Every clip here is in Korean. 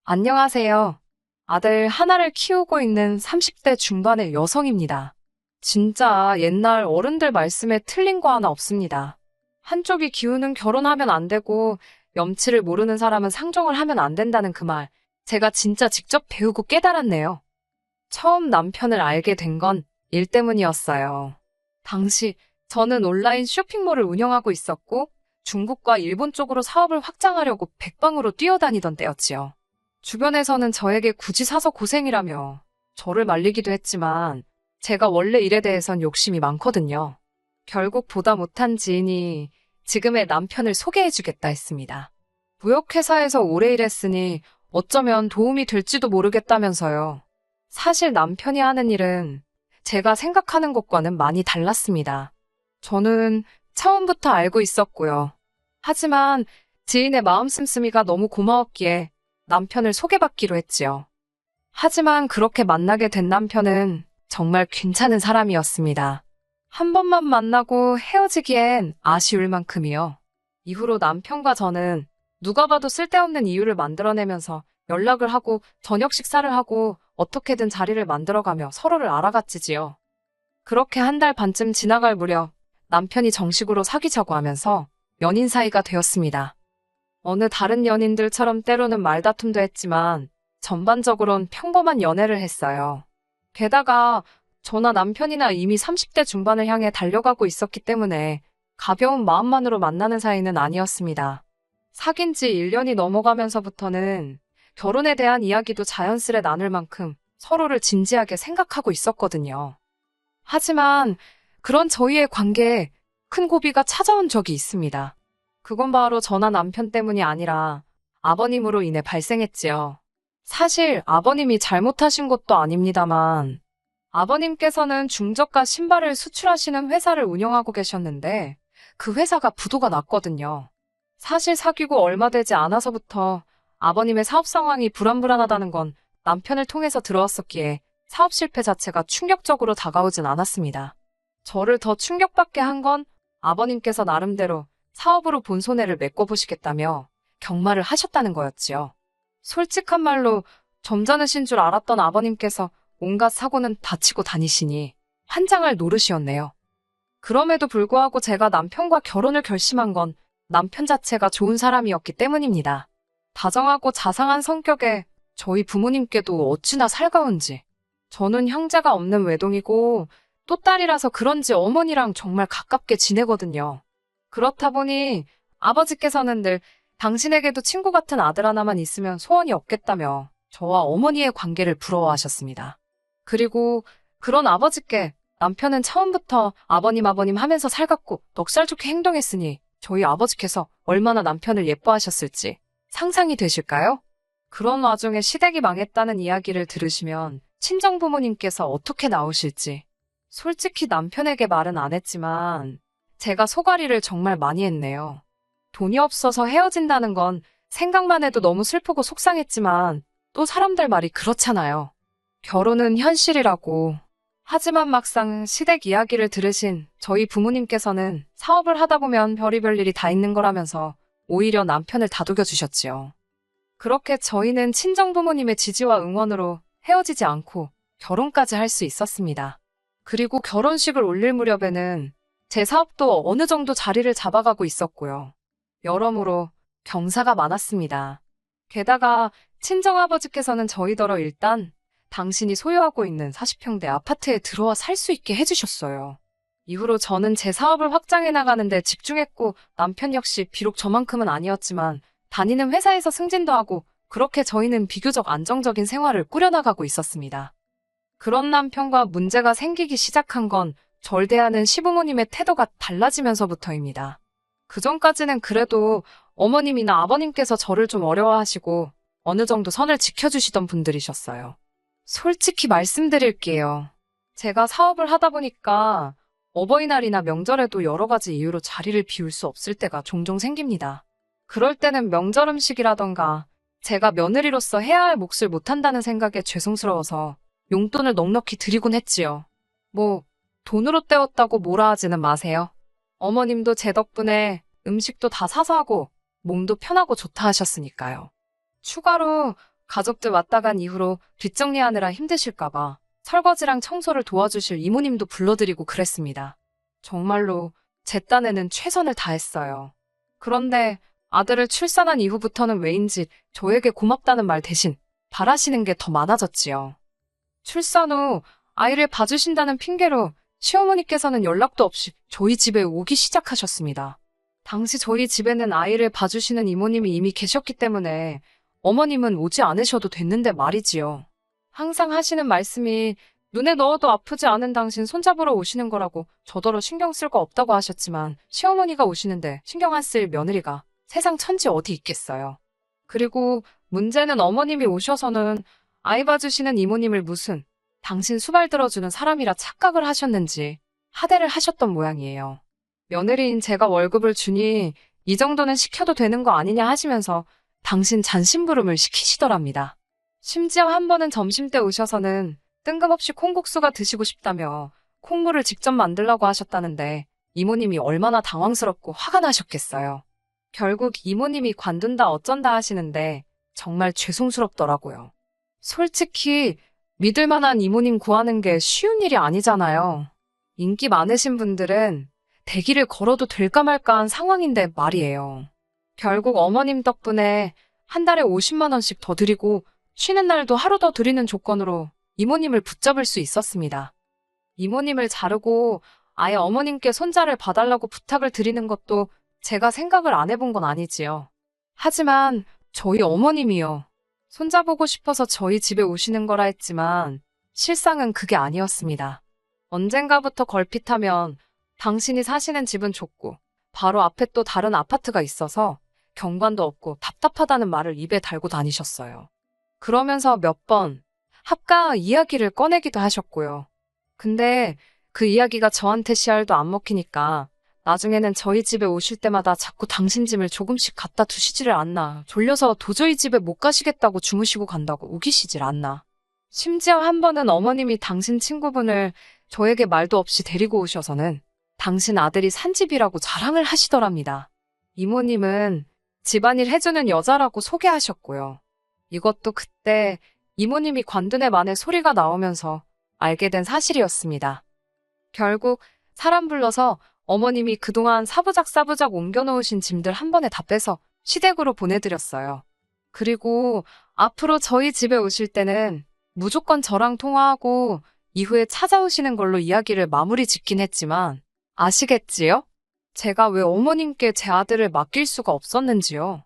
안녕하세요. 아들 하나를 키우고 있는 30대 중반의 여성입니다. 진짜 옛날 어른들 말씀에 틀린 거 하나 없습니다. 한쪽이 기우는 결혼하면 안 되고 염치를 모르는 사람은 상종을 하면 안 된다는 그 말, 제가 진짜 직접 배우고 깨달았네요. 처음 남편을 알게 된 건 일 때문이었어요. 당시 저는 온라인 쇼핑몰을 운영하고 있었고 중국과 일본 쪽으로 사업을 확장하려고 백방으로 뛰어다니던 때였지요. 주변에서는 저에게 굳이 사서 고생이라며 저를 말리기도 했지만 제가 원래 일에 대해선 욕심이 많거든요. 결국 보다 못한 지인이 지금의 남편을 소개해주겠다 했습니다. 무역회사에서 오래 일했으니 어쩌면 도움이 될지도 모르겠다면서요. 사실 남편이 하는 일은 제가 생각하는 것과는 많이 달랐습니다. 저는 처음부터 알고 있었고요. 하지만 지인의 마음 씀씀이가 너무 고마웠기에 남편을 소개받기로 했지요. 하지만 그렇게 만나게 된 남편은 정말 괜찮은 사람이었습니다. 한 번만 만나고 헤어지기엔 아쉬울 만큼이요. 이후로 남편과 저는 누가 봐도 쓸데없는 이유를 만들어내면서 연락을 하고 저녁 식사를 하고 어떻게든 자리를 만들어가며 서로를 알아갔지요. 그렇게 한 달 반쯤 지나갈 무렵 남편이 정식으로 사귀자고 하면서 연인 사이가 되었습니다. 어느 다른 연인들처럼 때로는 말다툼도 했지만 전반적으론 평범한 연애를 했어요. 게다가 저나 남편이나 이미 30대 중반을 향해 달려가고 있었기 때문에 가벼운 마음만으로 만나는 사이는 아니었습니다. 사귄 지 1년이 넘어가면서부터는 결혼에 대한 이야기도 자연스레 나눌 만큼 서로를 진지하게 생각하고 있었거든요. 하지만 그런 저희의 관계에 큰 고비가 찾아온 적이 있습니다. 그건 바로 저나 남편 때문이 아니라 아버님으로 인해 발생했지요. 사실 아버님이 잘못하신 것도 아닙니다만 아버님께서는 중저가 신발을 수출하시는 회사를 운영하고 계셨는데 그 회사가 부도가 났거든요. 사실 사귀고 얼마 되지 않아서부터 아버님의 사업 상황이 불안불안하다는 건 남편을 통해서 들어왔었기에 사업 실패 자체가 충격적으로 다가오진 않았습니다. 저를 더 충격받게 한 건 아버님께서 나름대로 사업으로 본 손해를 메꿔보시겠다며 경마를 하셨다는 거였지요. 솔직한 말로 점잖으신 줄 알았던 아버님께서 온갖 사고는 다 치고 다니시니 환장할 노릇이었네요. 그럼에도 불구하고 제가 남편과 결혼을 결심한 건 남편 자체가 좋은 사람이었기 때문입니다. 다정하고 자상한 성격에 저희 부모님께도 어찌나 살가운지. 저는 형제가 없는 외동이고 또 딸이라서 그런지 어머니랑 정말 가깝게 지내거든요. 그렇다 보니 아버지께서는 늘 당신에게도 친구 같은 아들 하나만 있으면 소원이 없겠다며 저와 어머니의 관계를 부러워하셨습니다. 그리고 그런 아버지께 남편은 처음부터 아버님 하면서 살갑고 넉살 좋게 행동했으니 저희 아버지께서 얼마나 남편을 예뻐하셨을지 상상이 되실까요? 그런 와중에 시댁이 망했다는 이야기를 들으시면 친정부모님께서 어떻게 나오실지. 솔직히 남편에게 말은 안 했지만 제가 속앓이를 정말 많이 했네요. 돈이 없어서 헤어진다는 건 생각만 해도 너무 슬프고 속상했지만 또 사람들 말이 그렇잖아요. 결혼은 현실이라고. 하지만 막상 시댁 이야기를 들으신 저희 부모님께서는 사업을 하다 보면 별의별 일이 다 있는 거라면서 오히려 남편을 다독여 주셨지요. 그렇게 저희는 친정부모님의 지지와 응원으로 헤어지지 않고 결혼까지 할 수 있었습니다. 그리고 결혼식을 올릴 무렵에는 제 사업도 어느 정도 자리를 잡아가고 있었고요. 여러모로 경사가 많았습니다. 게다가 친정아버지께서는 저희더러 일단 당신이 소유하고 있는 40평대 아파트에 들어와 살 수 있게 해주셨어요. 이후로 저는 제 사업을 확장해 나가는데 집중했고 남편 역시 비록 저만큼은 아니었지만 다니는 회사에서 승진도 하고 그렇게 저희는 비교적 안정적인 생활을 꾸려나가고 있었습니다. 그런 남편과 문제가 생기기 시작한 건 절 대하는 시부모님의 태도가 달라지면서부터입니다. 그전까지는 그래도 어머님이나 아버님께서 저를 좀 어려워하시고 어느 정도 선을 지켜주시던 분들이셨어요. 솔직히 말씀드릴게요. 제가 사업을 하다 보니까 어버이날이나 명절에도 여러 가지 이유로 자리를 비울 수 없을 때가 종종 생깁니다. 그럴 때는 명절 음식이라던가 제가 며느리로서 해야 할 몫을 못한다는 생각에 죄송스러워서 용돈을 넉넉히 드리곤 했지요. 뭐 돈으로 때웠다고 뭐라 하지는 마세요. 어머님도 제 덕분에 음식도 다 사서 하고 몸도 편하고 좋다 하셨으니까요. 추가로 가족들 왔다 간 이후로 뒷정리하느라 힘드실까봐 설거지랑 청소를 도와주실 이모님도 불러드리고 그랬습니다. 정말로 제 딴에는 최선을 다했어요. 그런데 아들을 출산한 이후부터는 왜인지 저에게 고맙다는 말 대신 바라시는 게 더 많아졌지요. 출산 후 아이를 봐주신다는 핑계로 시어머니께서는 연락도 없이 저희 집에 오기 시작하셨습니다. 당시 저희 집에는 아이를 봐주시는 이모님이 이미 계셨기 때문에 어머님은 오지 않으셔도 됐는데 말이지요. 항상 하시는 말씀이 눈에 넣어도 아프지 않은 당신 손잡으러 오시는 거라고 저더러 신경 쓸 거 없다고 하셨지만 시어머니가 오시는데 신경 안 쓸 며느리가 세상 천지 어디 있겠어요. 그리고 문제는 어머님이 오셔서는 아이 봐주시는 이모님을 무슨 당신 수발 들어주는 사람이라 착각을 하셨는지 하대를 하셨던 모양이에요. 며느리인 제가 월급을 주니 이 정도는 시켜도 되는 거 아니냐 하시면서 당신 잔심부름을 시키시더랍니다. 심지어 한 번은 점심때 오셔서는 뜬금없이 콩국수가 드시고 싶다며 콩물을 직접 만들라고 하셨다는데 이모님이 얼마나 당황스럽고 화가 나셨겠어요. 결국 이모님이 관둔다 어쩐다 하시는데 정말 죄송스럽더라고요. 솔직히 믿을 만한 이모님 구하는 게 쉬운 일이 아니잖아요. 인기 많으신 분들은 대기를 걸어도 될까 말까한 상황인데 말이에요. 결국 어머님 덕분에 한 달에 50만 원씩 더 드리고 쉬는 날도 하루 더 드리는 조건으로 이모님을 붙잡을 수 있었습니다. 이모님을 자르고 아예 어머님께 손자를 봐달라고 부탁을 드리는 것도 제가 생각을 안 해본 건 아니지요. 하지만 저희 어머님이요. 손자 보고 싶어서 저희 집에 오시는 거라 했지만 실상은 그게 아니었습니다. 언젠가부터 걸핏하면 당신이 사시는 집은 좁고 바로 앞에 또 다른 아파트가 있어서 경관도 없고 답답하다는 말을 입에 달고 다니셨어요. 그러면서 몇 번 합가 이야기를 꺼내기도 하셨고요. 근데 그 이야기가 저한테 씨알도 안 먹히니까 나중에는 저희 집에 오실 때마다 자꾸 당신 짐을 조금씩 갖다 두시지를 않나. 졸려서 도저히 집에 못 가시겠다고 주무시고 간다고 우기시질 않나. 심지어 한 번은 어머님이 당신 친구분을 저에게 말도 없이 데리고 오셔서는 당신 아들이 산 집이라고 자랑을 하시더랍니다. 이모님은 집안일 해주는 여자라고 소개하셨고요. 이것도 그때 이모님이 관둔의 만에 소리가 나오면서 알게 된 사실이었습니다. 결국 사람 불러서 어머님이 그동안 사부작사부작 옮겨놓으신 짐들 한 번에 다 빼서 시댁으로 보내드렸어요. 그리고 앞으로 저희 집에 오실 때는 무조건 저랑 통화하고 이후에 찾아오시는 걸로 이야기를 마무리 짓긴 했지만 아시겠지요? 제가 왜 어머님께 제 아들을 맡길 수가 없었는지요.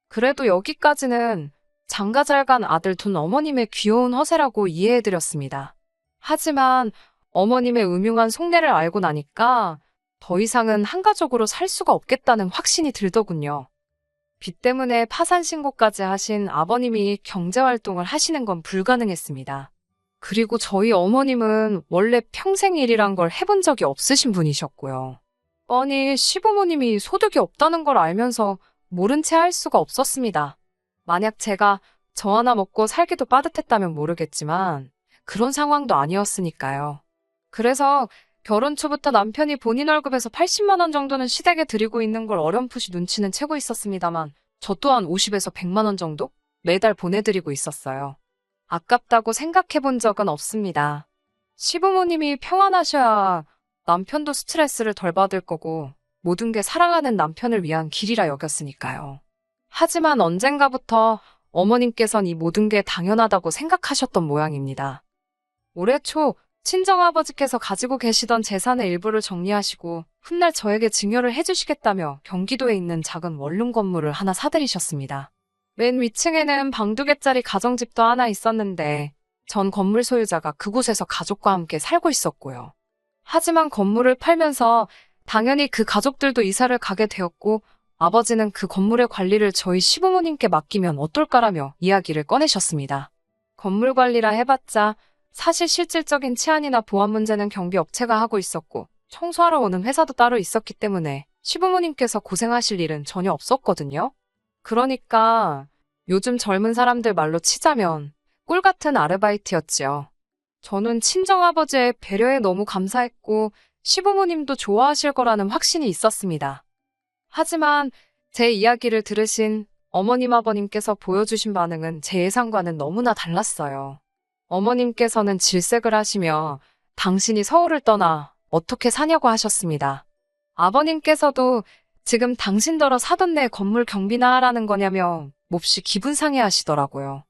그래도 여기까지는 장가 잘 간 아들 둔 어머님의 귀여운 허세라고 이해해드렸습니다. 하지만 어머님의 음흉한 속내를 알고 나니까 더 이상은 한가족으로 살 수가 없겠다는 확신이 들더군요. 빚 때문에 파산 신고까지 하신 아버님이 경제활동을 하시는 건 불가능했습니다. 그리고 저희 어머님은 원래 평생 일이란 걸 해본 적이 없으신 분이셨고요. 뻔히 시부모님이 소득이 없다는 걸 알면서 모른 채 할 수가 없었습니다. 만약 제가 저 하나 먹고 살기도 빠듯했다면 모르겠지만 그런 상황도 아니었으니까요. 그래서 결혼 초부터 남편이 본인 월급에서 80만 원 정도는 시댁에 드리고 있는 걸 어렴풋이 눈치는 채고 있었습니다만 저 또한 50에서 100만 원 정도 매달 보내드리고 있었어요. 아깝다고 생각해 본 적은 없습니다. 시부모님이 평안하셔야 남편도 스트레스를 덜 받을 거고 모든 게 사랑하는 남편을 위한 길이라 여겼으니까요. 하지만 언젠가부터 어머님께선 이 모든 게 당연하다고 생각하셨던 모양입니다. 올해 초 친정아버지께서 가지고 계시던 재산의 일부를 정리하시고 훗날 저에게 증여를 해주시겠다며 경기도에 있는 작은 원룸 건물을 하나 사들이셨습니다. 맨 위층에는 방 2개짜리 가정집도 하나 있었는데 전 건물 소유자가 그곳에서 가족과 함께 살고 있었고요. 하지만 건물을 팔면서 당연히 그 가족들도 이사를 가게 되었고 아버지는 그 건물의 관리를 저희 시부모님께 맡기면 어떨까라며 이야기를 꺼내셨습니다. 건물 관리라 해봤자 사실 실질적인 치안이나 보안 문제는 경비업체가 하고 있었고 청소하러 오는 회사도 따로 있었기 때문에 시부모님께서 고생하실 일은 전혀 없었거든요. 그러니까 요즘 젊은 사람들 말로 치자면 꿀 같은 아르바이트였지요. 저는 친정아버지의 배려에 너무 감사했고 시부모님도 좋아하실 거라는 확신이 있었습니다. 하지만 제 이야기를 들으신 어머님 아버님께서 보여주신 반응은 제 예상과는 너무나 달랐어요. 어머님께서는 질색을 하시며 당신이 서울을 떠나 어떻게 사냐고 하셨습니다. 아버님께서도 지금 당신더러 사돈 내 건물 경비나 하라는 거냐며 몹시 기분 상해 하시더라고요.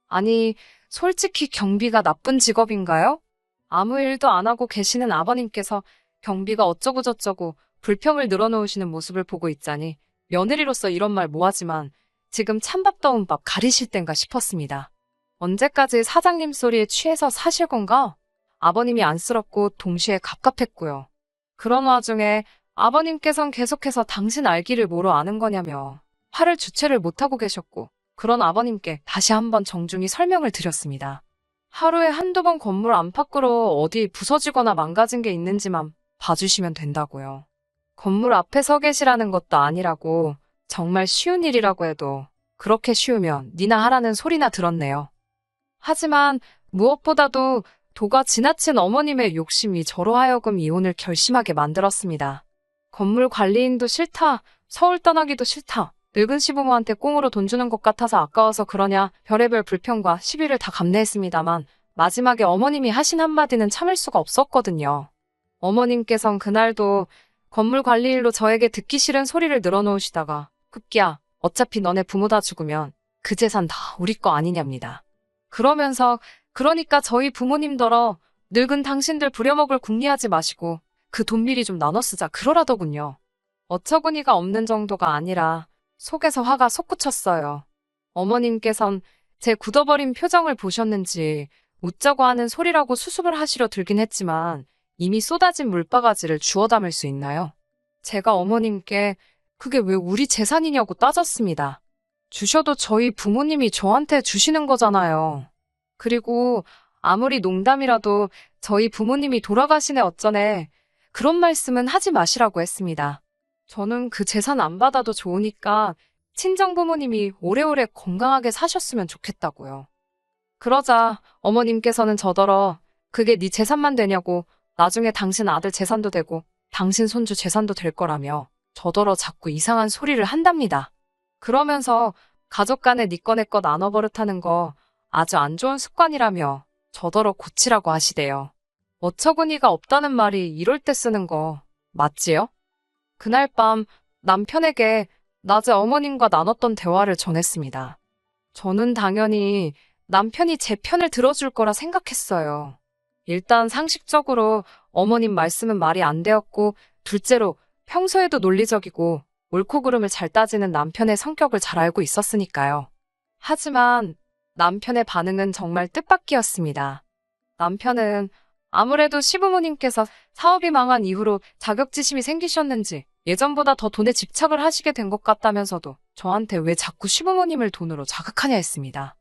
아니, 솔직히 경비가 나쁜 직업인가요? 아무 일도 안 하고 계시는 아버님께서 경비가 어쩌고저쩌고 불평을 늘어놓으시는 모습을 보고 있자니 며느리로서 이런 말 뭐하지만 지금 찬밥 더운 밥 가리실 땐가 싶었습니다. 언제까지 사장님 소리에 취해서 사실 건가? 아버님이 안쓰럽고 동시에 갑갑했고요. 그런 와중에 아버님께선 계속해서 당신 알기를 뭐로 아는 거냐며 화를 주체를 못하고 계셨고 그런 아버님께 다시 한번 정중히 설명을 드렸습니다. 하루에 한두 번 건물 안팎으로 어디 부서지거나 망가진 게 있는지만 봐주시면 된다고요. 건물 앞에 서 계시라는 것도 아니라고 정말 쉬운 일이라고 해도 그렇게 쉬우면 니나 하라는 소리나 들었네요. 하지만 무엇보다도 도가 지나친 어머님의 욕심이 저로 하여금 이혼을 결심하게 만들었습니다. 건물 관리인도 싫다, 서울 떠나기도 싫다, 늙은 시부모한테 꽁으로 돈 주는 것 같아서 아까워서 그러냐 별의별 불평과 시비를 다 감내했습니다만 마지막에 어머님이 하신 한마디는 참을 수가 없었거든요. 어머님께선 그날도 건물 관리일로 저에게 듣기 싫은 소리를 늘어놓으시다가 급기야 어차피 너네 부모 다 죽으면 그 재산 다 우리 거 아니냐입니다. 그러면서 그러니까 저희 부모님더러 늙은 당신들 부려먹을 궁리하지 마시고 그 돈 미리 좀 나눠 쓰자 그러라더군요. 어처구니가 없는 정도가 아니라 속에서 화가 솟구쳤어요. 어머님께선 제 굳어버린 표정을 보셨는지 웃자고 하는 소리라고 수습을 하시려 들긴 했지만 이미 쏟아진 물바가지를 주워 담을 수 있나요? 제가 어머님께 그게 왜 우리 재산이냐고 따졌습니다. 주셔도 저희 부모님이 저한테 주시는 거잖아요. 그리고 아무리 농담이라도 저희 부모님이 돌아가시네 어쩌네 그런 말씀은 하지 마시라고 했습니다. 저는 그 재산 안 받아도 좋으니까 친정 부모님이 오래오래 건강하게 사셨으면 좋겠다고요. 그러자 어머님께서는 저더러 그게 네 재산만 되냐고 나중에 당신 아들 재산도 되고 당신 손주 재산도 될 거라며 저더러 자꾸 이상한 소리를 한답니다. 그러면서 가족 간에 네 거 내 거 나눠 버릇하는 거 아주 안 좋은 습관이라며 저더러 고치라고 하시대요. 어처구니가 없다는 말이 이럴 때 쓰는 거 맞지요? 그날 밤 남편에게 낮에 어머님과 나눴던 대화를 전했습니다. 저는 당연히 남편이 제 편을 들어줄 거라 생각했어요. 일단 상식적으로 어머님 말씀은 말이 안 되었고 둘째로 평소에도 논리적이고 옳고 그름을 잘 따지는 남편의 성격을 잘 알고 있었으니까요. 하지만 남편의 반응은 정말 뜻밖이었습니다. 남편은 아무래도 시부모님께서 사업이 망한 이후로 자격지심이 생기셨는지 예전보다 더 돈에 집착을 하시게 된 것 같다면서도 저한테 왜 자꾸 시부모님을 돈으로 자극하냐 했습니다.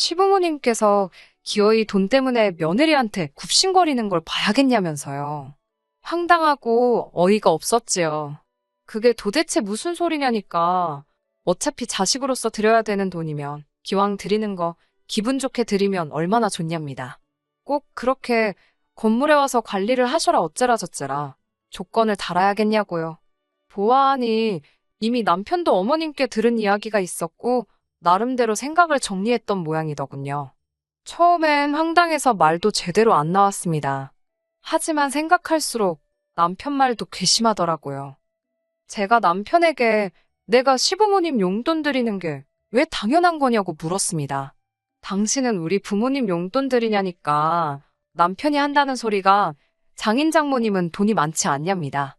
시부모님께서 기어이 돈 때문에 며느리한테 굽신거리는 걸 봐야겠냐면서요. 황당하고 어이가 없었지요. 그게 도대체 무슨 소리냐니까. 어차피 자식으로서 드려야 되는 돈이면 기왕 드리는 거 기분 좋게 드리면 얼마나 좋냐입니다. 꼭 그렇게 건물에 와서 관리를 하셔라 어째라 저째라 조건을 달아야겠냐고요. 보아하니 이미 남편도 어머님께 들은 이야기가 있었고 나름대로 생각을 정리했던 모양이더군요. 처음엔 황당해서 말도 제대로 안 나왔습니다. 하지만 생각할수록 남편 말도 괘씸하더라고요. 제가 남편에게 내가 시부모님 용돈 드리는 게 왜 당연한 거냐고 물었습니다. 당신은 우리 부모님 용돈 드리냐니까 남편이 한다는 소리가 장인 장모님은 돈이 많지 않냐입니다.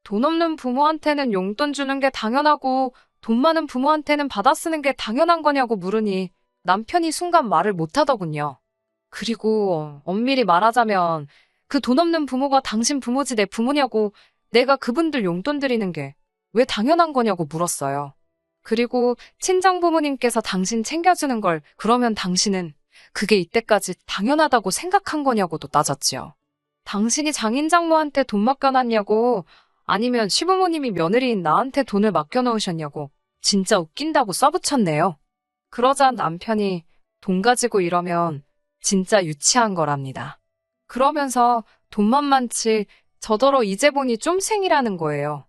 돈 없는 부모한테는 용돈 주는 게 당연하고 돈 많은 부모한테는 받아 쓰는 게 당연한 거냐고 물으니 남편이 순간 말을 못하더군요. 그리고 엄밀히 말하자면 그 돈 없는 부모가 당신 부모지 내 부모냐고 내가 그분들 용돈 드리는 게 왜 당연한 거냐고 물었어요. 그리고 친정 부모님께서 당신 챙겨주는 걸 그러면 당신은 그게 이때까지 당연하다고 생각한 거냐고도 따졌지요. 당신이 장인 장모한테 돈 맡겨놨냐고 아니면 시부모님이 며느리인 나한테 돈을 맡겨놓으셨냐고 진짜 웃긴다고 써붙였네요. 그러자 남편이 돈 가지고 이러면 진짜 유치한 거랍니다. 그러면서 돈만 많지 저더러 이제 보니 쫌생이라는 거예요.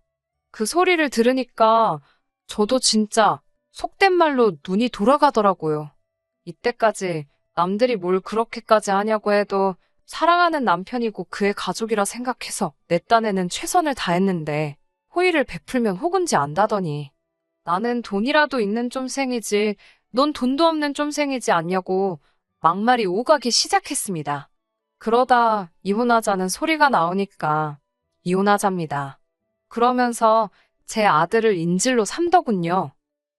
그 소리를 들으니까 저도 진짜 속된 말로 눈이 돌아가더라고요. 이때까지 남들이 뭘 그렇게까지 하냐고 해도 사랑하는 남편이고 그의 가족이라 생각해서 내 딴에는 최선을 다했는데 호의를 베풀면 호군지 안다더니 나는 돈이라도 있는 쫌생이지 넌 돈도 없는 쫌생이지 않냐고 막말이 오가기 시작했습니다. 그러다 이혼하자는 소리가 나오니까 이혼하자입니다. 그러면서 제 아들을 인질로 삼더군요.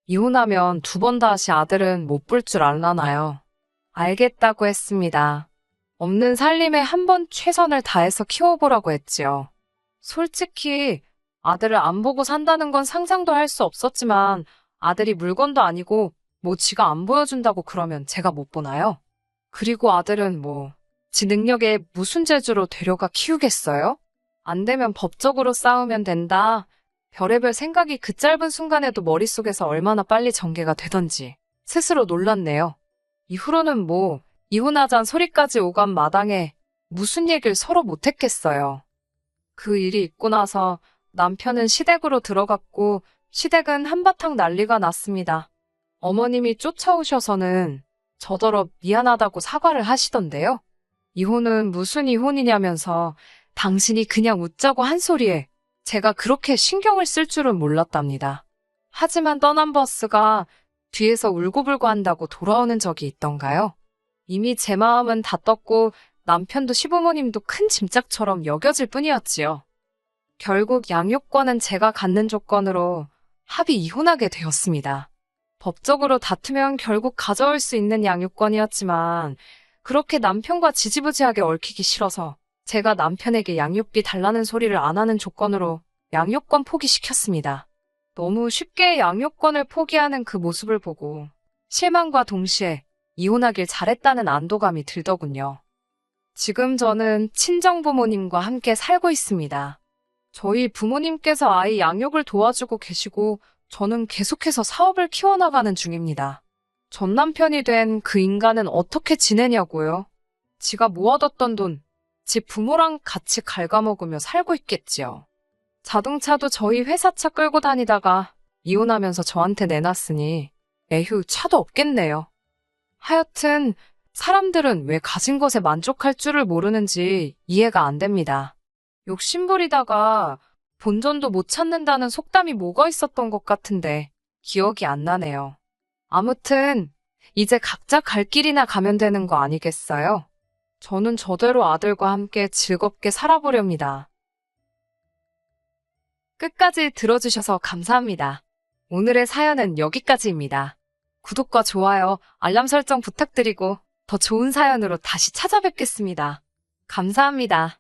이혼하면 2번 다시 아들은 못 볼 줄 알라나요. 알겠다고 했습니다. 없는 살림에 1번 최선을 다해서 키워보라고 했지요. 솔직히 아들을 안 보고 산다는 건 상상도 할 수 없었지만 아들이 물건도 아니고 뭐 지가 안 보여준다고 그러면 제가 못 보나요? 그리고 아들은 지 능력에 무슨 재주로 데려가 키우겠어요? 안 되면 법적으로 싸우면 된다. 별의별 생각이 그 짧은 순간에도 머릿속에서 얼마나 빨리 전개가 되던지 스스로 놀랐네요. 이후로는 이혼하잔 소리까지 오간 마당에 무슨 얘기를 서로 못했겠어요. 그 일이 있고 나서 남편은 시댁으로 들어갔고 시댁은 한바탕 난리가 났습니다. 어머님이 쫓아오셔서는 저더러 미안하다고 사과를 하시던데요. 이혼은 무슨 이혼이냐면서 당신이 그냥 웃자고 한 소리에 제가 그렇게 신경을 쓸 줄은 몰랐답니다. 하지만 떠난 버스가 뒤에서 울고불고 한다고 돌아오는 적이 있던가요? 이미 제 마음은 다 떴고 남편도 시부모님도 큰 짐짝처럼 여겨질 뿐이었지요. 결국 양육권은 제가 갖는 조건으로 합의 이혼하게 되었습니다. 법적으로 다투면 결국 가져올 수 있는 양육권이었지만 그렇게 남편과 지지부지하게 얽히기 싫어서 제가 남편에게 양육비 달라는 소리를 안 하는 조건으로 양육권 포기시켰습니다. 너무 쉽게 양육권을 포기하는 그 모습을 보고 실망과 동시에 이혼하길 잘했다는 안도감이 들더군요. 지금 저는 친정부모님과 함께 살고 있습니다. 저희 부모님께서 아이 양육을 도와주고 계시고 저는 계속해서 사업을 키워나가는 중입니다. 전 남편이 된 그 인간은 어떻게 지내냐고요? 지가 모아뒀던 돈, 집 부모랑 같이 갉아먹으며 살고 있겠지요. 자동차도 저희 회사 차 끌고 다니다가 이혼하면서 저한테 내놨으니 에휴 차도 없겠네요. 하여튼 사람들은 왜 가진 것에 만족할 줄을 모르는지 이해가 안 됩니다. 욕심부리다가 본전도 못 찾는다는 속담이 뭐가 있었던 것 같은데 기억이 안 나네요. 아무튼 이제 각자 갈 길이나 가면 되는 거 아니겠어요? 저는 저대로 아들과 함께 즐겁게 살아보렵니다. 끝까지 들어주셔서 감사합니다. 오늘의 사연은 여기까지입니다. 구독과 좋아요, 알람 설정 부탁드리고 더 좋은 사연으로 다시 찾아뵙겠습니다. 감사합니다.